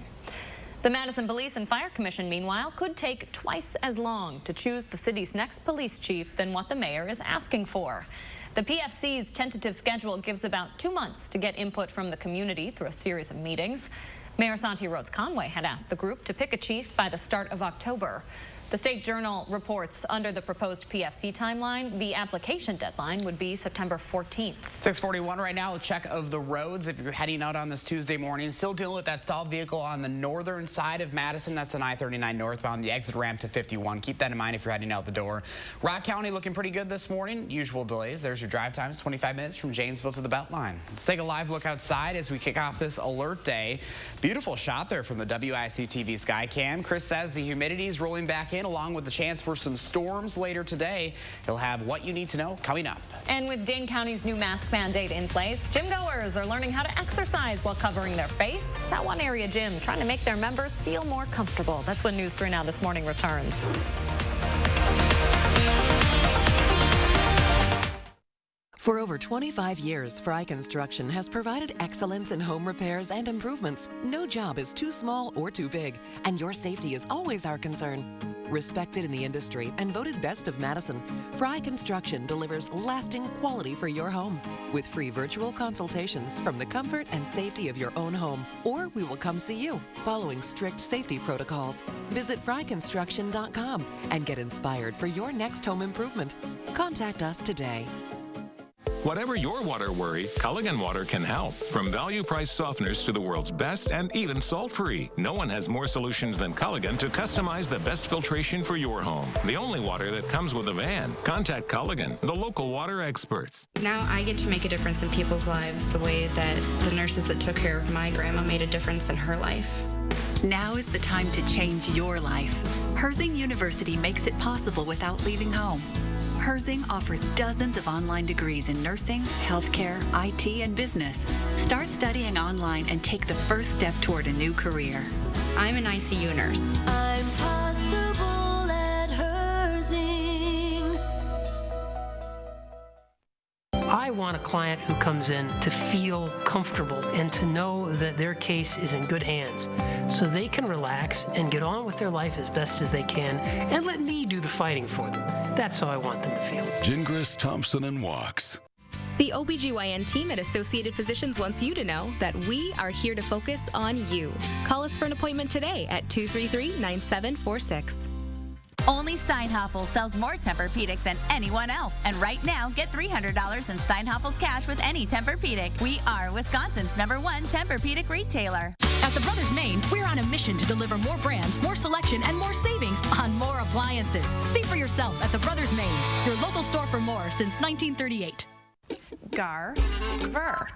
The Madison Police and Fire Commission, meanwhile, could take twice as long to choose the city's next police chief than what the mayor is asking for. The PFC's tentative schedule gives about 2 months to get input from the community through a series of meetings. Mayor Santi Rhodes Conway had asked the group to pick a chief by the start of October. The State Journal reports under the proposed PFC timeline, the application deadline would be September 14th. 6:41 right now, a check of the roads if you're heading out on this Tuesday morning. Still dealing with that stalled vehicle on the northern side of Madison. That's an I-39 northbound, the exit ramp to 51. Keep that in mind if you're heading out the door. Rock County looking pretty good this morning. Usual delays. There's your drive times, 25 minutes from Janesville to the Beltline. Let's take a live look outside as we kick off this alert day. Beautiful shot there from the WIC-TV Skycam. Chris says the humidity is rolling back in, along with the chance for some storms later today. He'll have what you need to know coming up. And with Dane County's new mask mandate in place, gym goers are learning how to exercise while covering their face at one area gym, trying to make their members feel more comfortable. That's when News 3 Now This Morning returns. For over 25 years, Fry Construction has provided excellence in home repairs and improvements. No job is too small or too big, and your safety is always our concern. Respected in the industry and voted best of Madison, Fry Construction delivers lasting quality for your home with free virtual consultations from the comfort and safety of your own home. Or we will come see you following strict safety protocols. Visit fryconstruction.com and get inspired for your next home improvement. Contact us today. Whatever your water worry, Culligan Water can help. From value-priced softeners to the world's best and even salt-free. No one has more solutions than Culligan to customize the best filtration for your home. The only water that comes with a van. Contact Culligan, the local water experts. Now I get to make a difference in people's lives the way that the nurses that took care of my grandma made a difference in her life. Now is the time to change your life. Herzing University makes it possible without leaving home. Herzing offers dozens of online degrees in nursing, healthcare, IT, and business. Start studying online and take the first step toward a new career. I'm an ICU nurse. I'm possible at Herzing. I want a client who comes in to feel comfortable and to know that their case is in good hands so they can relax and get on with their life as best as they can and let me do the fighting for them. That's how I want them to feel. Gingras, Thompson, and Walks. The OBGYN team at Associated Physicians wants you to know that we are here to focus on you. Call us for an appointment today at 233-9746. Only Steinhoffel sells more Tempur-Pedic than anyone else. And right now, get $300 in Steinhoffel's cash with any Tempur-Pedic. We are Wisconsin's #1 Tempur-Pedic retailer. At the Brothers Maine, we're on a mission to deliver more brands, more selection, and more savings on more appliances. See for yourself at the Brothers Maine, your local store for more since 1938. Garver.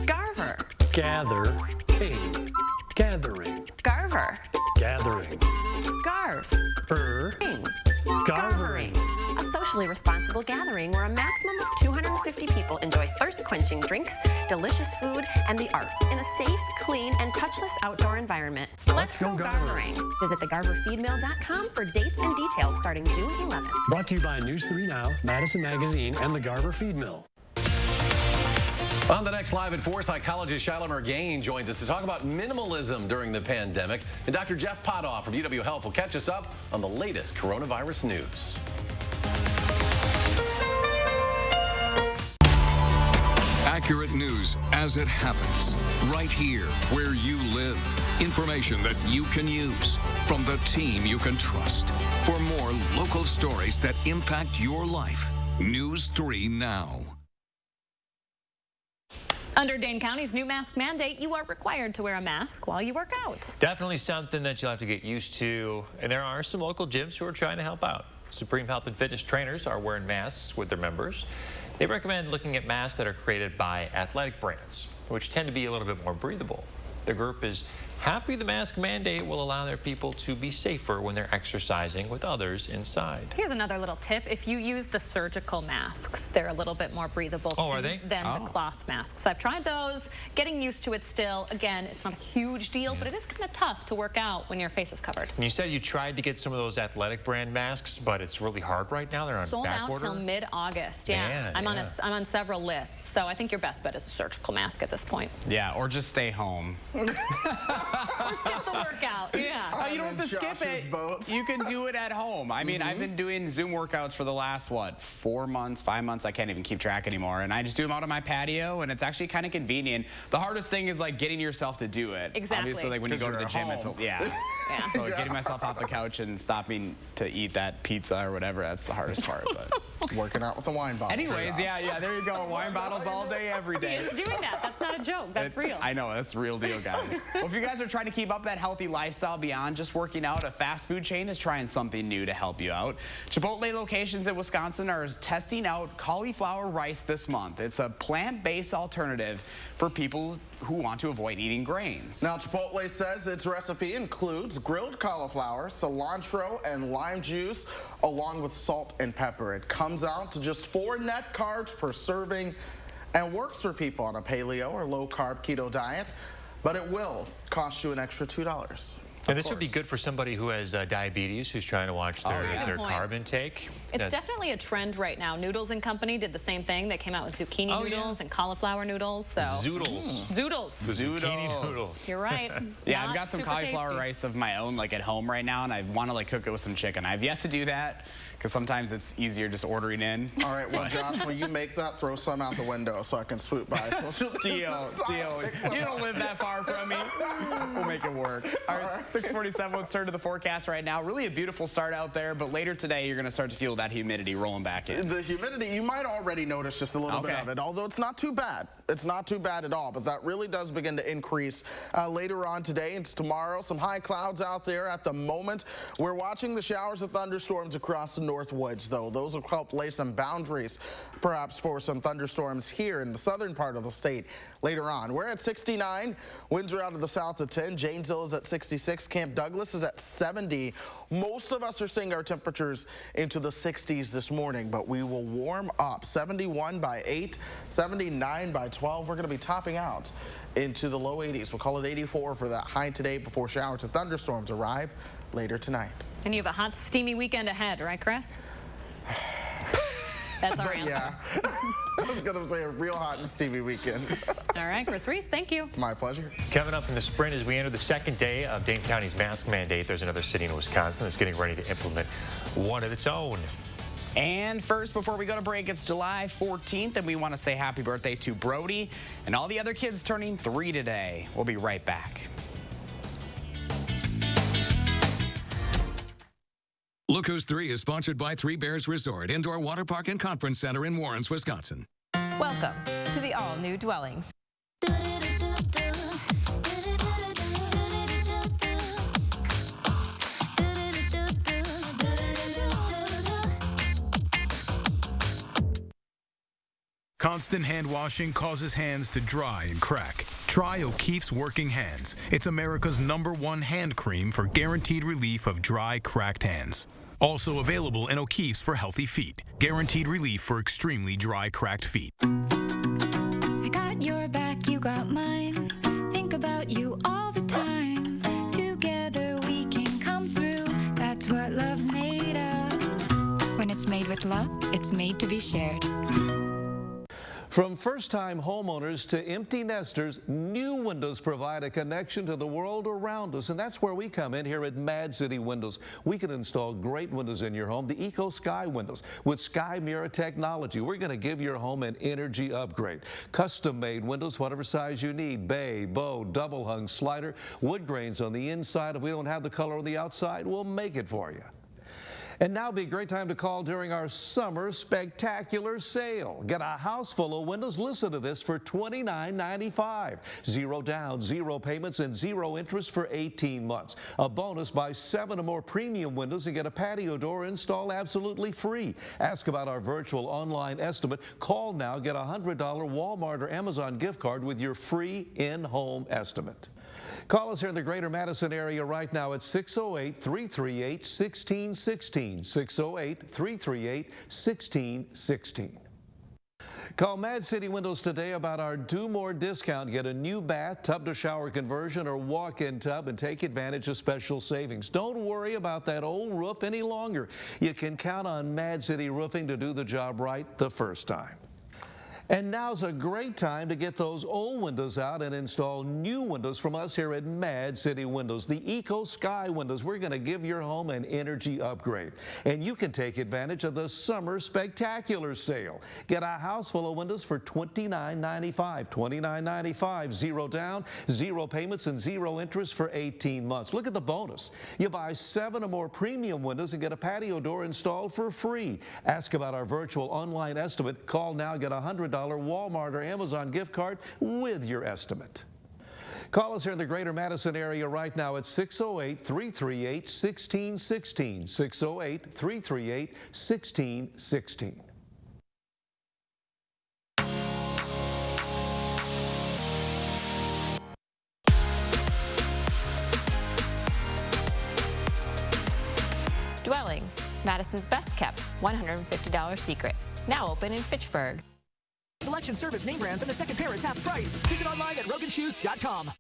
Garver. Gather. Ing. Gathering. Garver. Gathering. Garv. Garvering. A socially responsible gathering where a maximum of 250 people enjoy thirst-quenching drinks, delicious food, and the arts in a safe, clean, and touchless outdoor environment. Let's go Garvering. Visit thegarverfeedmill.com for dates and details starting June 11th. Brought to you by News 3 Now, Madison Magazine, and the Garver Feed Mill. On the next Live at 4, psychologist Shiloh Mergain joins us to talk about minimalism during the pandemic. And Dr. Jeff Potoff from UW Health will catch us up on the latest coronavirus news. Accurate news as it happens, right here where you live. Information that you can use from the team you can trust. For more local stories that impact your life, News 3 Now. Under Dane County's new mask mandate, you are required to wear a mask while you work out. Definitely something that you'll have to get used to. And there are some local gyms who are trying to help out. Supreme Health and Fitness trainers are wearing masks with their members. They recommend looking at masks that are created by athletic brands, which tend to be a little bit more breathable. The group is happy the mask mandate will allow their people to be safer when they're exercising with others inside. Here's another little tip. If you use the surgical masks, they're a little bit more breathable are they? than the cloth masks. I've tried those, getting used to it still. Again, it's not a huge deal, but it is kind of tough to work out when your face is covered. And you said you tried to get some of those athletic brand masks, but it's really hard right now. They're on Sold back out order. till mid-August. Yeah, I'm on several lists, so I think your best bet is a surgical mask at this point. Yeah, or just stay home. Or skip the workout. Yeah. You don't have to skip it. Boat. You can do it at home. I mean, I've been doing Zoom workouts for the last, 4 months, 5 months? I can't even keep track anymore. And I just do them out on my patio, and it's actually kind of convenient. The hardest thing is, like, getting yourself to do it. Exactly. Obviously, like, when you go to the gym, it's, So getting myself off the couch and stopping to eat that pizza or whatever, that's the hardest part. But working out with the wine bottle. anyways, yeah, there you go. Wine bottles all day, every day. He's doing that. That's not a joke. That's real. I know, that's the real deal, guys. Well, if you guys are trying to keep up that healthy lifestyle beyond just working out, a fast food chain is trying something new to help you out. Chipotle locations in Wisconsin are testing out cauliflower rice this month. It's a plant-based alternative for people who want to avoid eating grains. Now, Chipotle says its recipe includes grilled cauliflower, cilantro, and lime juice, along with salt and pepper. It comes out to just 4 net carbs per serving and works for people on a paleo or low-carb keto diet, but it will cost you an extra $2. And this would be good for somebody who has diabetes, who's trying to watch their carb intake. It's definitely a trend right now. Noodles and Company did the same thing. They came out with zucchini noodles and cauliflower noodles. So. Zoodles. Zoodles. The zucchini noodles. You're right. Yeah, I've got some cauliflower rice of my own, like at home right now, and I want to like cook it with some chicken. I've yet to do that because sometimes it's easier just ordering in. All right, well, Josh, when you make that, throw some out the window so I can swoop by. Deal. You don't live that far from me. We'll make it work. All right, 6:47. Let's turn to the forecast right now. Really a beautiful start out there, but later today you're going to start to feel that humidity rolling back in. The humidity, you might already notice just a little bit of it, although it's not too bad. It's not too bad at all, but that really does begin to increase later on today and tomorrow. Some high clouds out there at the moment. We're watching the showers of thunderstorms across the north woods, though. Those will help lay some boundaries, perhaps, for some thunderstorms here in the southern part of the state later on. We're at 69. Winds are out of the south at 10. Janesville is at 66. Camp Douglas is at 70. Most of us are seeing our temperatures into the 60s this morning, but we will warm up. 71 by 8, 79 by 12. We're going to be topping out into the low 80s. We'll call it 84 for that high today before showers and thunderstorms arrive later tonight. And you have a hot, steamy weekend ahead, right, Chris? That's our answer. Yeah. I was going to say a real hot and steamy weekend. All right, Chris Reese, thank you. My pleasure. Coming up in the sprint as we enter the second day of Dane County's mask mandate, there's another city in Wisconsin that's getting ready to implement one of its own. And first, before we go to break, it's July 14th, and we want to say happy birthday to Brody and all the other kids turning 3 today. We'll be right back. Look Who's 3 is sponsored by Three Bears Resort, Indoor Water Park and Conference Center in Warrens, Wisconsin. Welcome to the all-new Dwellings. Constant hand washing causes hands to dry and crack. Try O'Keeffe's Working Hands. It's America's #1 hand cream for guaranteed relief of dry, cracked hands. Also available in O'Keeffe's for healthy feet. Guaranteed relief for extremely dry, cracked feet. I got your back, you got mine. Think about you all the time. Together we can come through. That's what love's made of. When it's made with love, it's made to be shared. From first-time homeowners to empty nesters, new windows provide a connection to the world around us, and that's where we come in here at Mad City Windows. We can install great windows in your home, the Eco Sky windows with Sky Mirror technology. We're going to give your home an energy upgrade. Custom-made windows, whatever size you need, bay, bow, double hung, slider, wood grains on the inside. If we don't have the color on the outside, we'll make it for you. And now would be a great time to call during our summer spectacular sale. Get a house full of windows, listen to this, for $29.95. Zero down, zero payments, and zero interest for 18 months. A bonus, buy 7 or more premium windows and get a patio door installed absolutely free. Ask about our virtual online estimate. Call now, get a $100 Walmart or Amazon gift card with your free in-home estimate. Call us here in the greater Madison area right now at 608-338-1616, 608-338-1616. Call Mad City Windows today about our Do More discount. Get a new bath, tub to shower conversion, or walk-in tub and take advantage of special savings. Don't worry about that old roof any longer. You can count on Mad City Roofing to do the job right the first time. And now's a great time to get those old windows out and install new windows from us here at Mad City Windows. The Eco Sky windows, we're going to give your home an energy upgrade. And you can take advantage of the Summer Spectacular Sale. Get a house full of windows for $29.95. $29.95, zero down, zero payments, and zero interest for 18 months. Look at the bonus. You buy 7 or more premium windows and get a patio door installed for free. Ask about our virtual online estimate. Call now, get a $100 Walmart or Amazon gift card with your estimate. Call us here in the greater Madison area right now at 608-338-1616, 608-338-1616. Dwellings, Madison's best kept $150 secret. Now open in Fitchburg. Selection, service, name brands, and the second pair is half price. Visit online at roganshoes.com.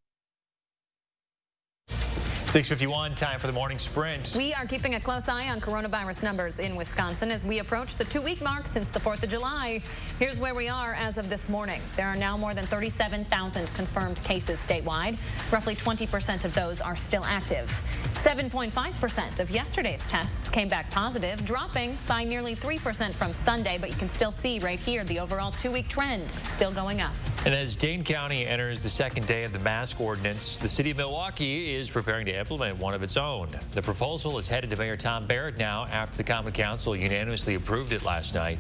6:51, time for the morning sprint. We are keeping a close eye on coronavirus numbers in Wisconsin as we approach the 2-week mark since the 4th of July. Here's where we are as of this morning. There are now more than 37,000 confirmed cases statewide. Roughly 20% of those are still active. 7.5% of yesterday's tests came back positive, dropping by nearly 3% from Sunday, but you can still see right here the overall 2-week trend still going up. And as Dane County enters the second day of the mask ordinance, the city of Milwaukee is preparing to implement one of its own. The proposal is headed to Mayor Tom Barrett now after the Common Council unanimously approved it last night.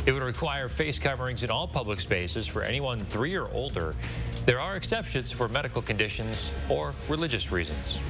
It would require face coverings in all public spaces for anyone 3 or older. There are exceptions for medical conditions or religious reasons.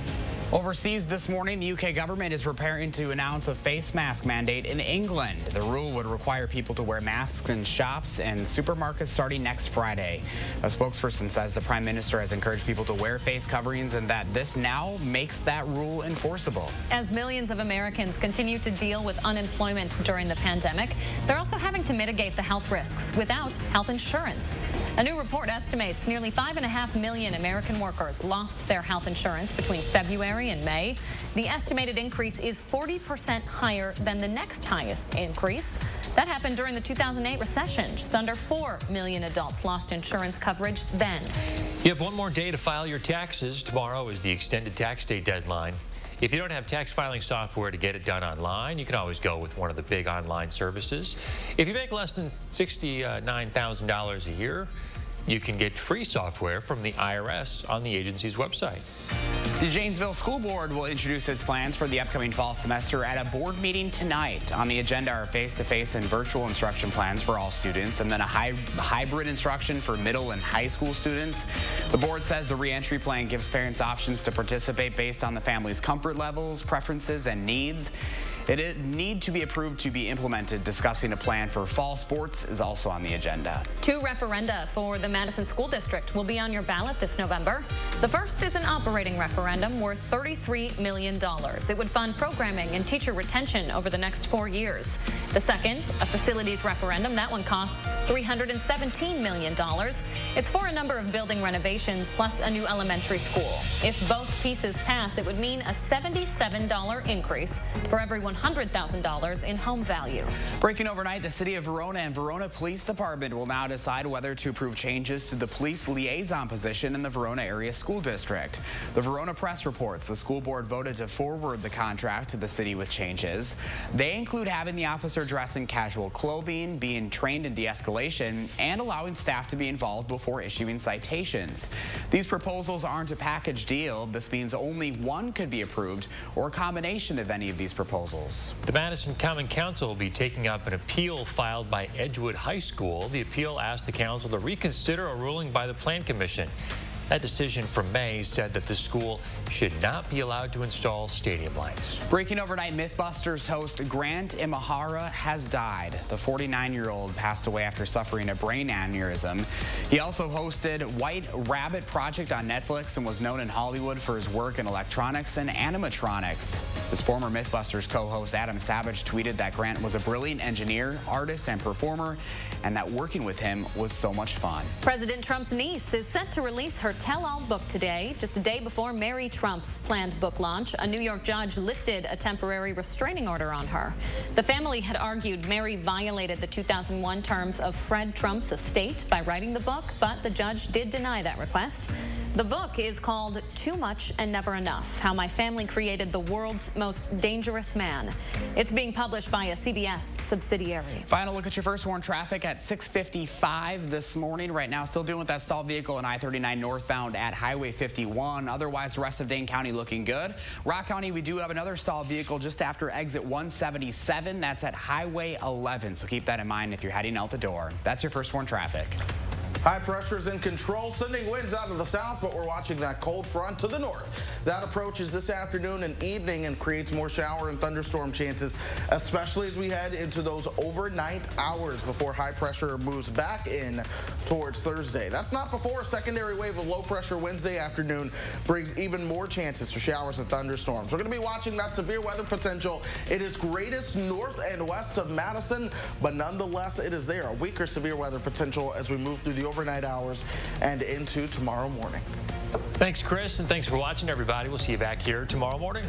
Overseas this morning, the UK government is preparing to announce a face mask mandate in England. The rule would require people to wear masks in shops and supermarkets starting next Friday. A spokesperson says the Prime Minister has encouraged people to wear face coverings and that this now makes that rule enforceable. As millions of Americans continue to deal with unemployment during the pandemic, they're also having to mitigate the health risks without health insurance. A new report estimates nearly 5.5 million American workers lost their health insurance between February and May. The estimated increase is 40% higher than the next highest increase. That happened during the 2008 recession. Just under 4 million adults lost insurance coverage then. You have one more day to file your taxes. Tomorrow is the extended tax day deadline. If you don't have tax filing software to get it done online, you can always go with one of the big online services. If you make less than $69,000 a year, you can get free software from the IRS on the agency's website. The Janesville School Board will introduce its plans for the upcoming fall semester at a board meeting tonight. On the agenda are face-to-face and virtual instruction plans for all students, and then a hybrid instruction for middle and high school students. The board says the reentry plan gives parents options to participate based on the family's comfort levels, preferences, and needs. It need to be approved to be implemented. Discussing a plan for fall sports is also on the agenda. 2 referenda for the Madison School District will be on your ballot this November. The first is an operating referendum worth $33 million. It would fund programming and teacher retention over the next 4 years. The second, a facilities referendum. That one costs $317 million. It's for a number of building renovations plus a new elementary school. If both pieces pass, it would mean a $77 increase for every $100,000 in home value. Breaking overnight, the city of Verona and Verona Police Department will now decide whether to approve changes to the police liaison position in the Verona Area School District. The Verona Press reports the school board voted to forward the contract to the city with changes. They include having the officer dress in casual clothing, being trained in de-escalation, and allowing staff to be involved before issuing citations. These proposals aren't a package deal. This means only one could be approved or a combination of any of these proposals. The Madison Common Council will be taking up an appeal filed by Edgewood High School. The appeal asked the council to reconsider a ruling by the Plan Commission. That decision from May said that the school should not be allowed to install stadium lights. Breaking overnight, Mythbusters host Grant Imahara has died. The 49-year-old passed away after suffering a brain aneurysm. He also hosted White Rabbit Project on Netflix and was known in Hollywood for his work in electronics and animatronics. His former Mythbusters co-host Adam Savage tweeted that Grant was a brilliant engineer, artist, and performer, and that working with him was so much fun. President Trump's niece is set to release her tell-all book today, just a day before Mary Trump's planned book launch. A New York judge lifted a temporary restraining order on her. The family had argued Mary violated the 2001 terms of Fred Trump's estate by writing the book, but the judge did deny that request. The book is called Too Much and Never Enough: How My Family Created the World's Most Dangerous Man. It's being published by a CBS subsidiary. Final look at your first warn traffic at 6:55 this morning. Right now, still dealing with that stalled vehicle in I-39 northbound at Highway 51. Otherwise, the rest of Dane County looking good. Rock County, we do have another stalled vehicle just after exit 177. That's at Highway 11, so keep that in mind if you're heading out the door. That's your first warn traffic. High pressure is in control, sending winds out of the south, but we're watching that cold front to the north. That approaches this afternoon and evening and creates more shower and thunderstorm chances, especially as we head into those overnight hours before high pressure moves back in towards Thursday. That's not before a secondary wave of low pressure Wednesday afternoon brings even more chances for showers and thunderstorms. We're going to be watching that severe weather potential. It is greatest north and west of Madison, but nonetheless, it is there. A weaker severe weather potential as we move through the overnight hours and into tomorrow morning. Thanks, Chris, and thanks for watching, everybody. We'll see you back here tomorrow morning.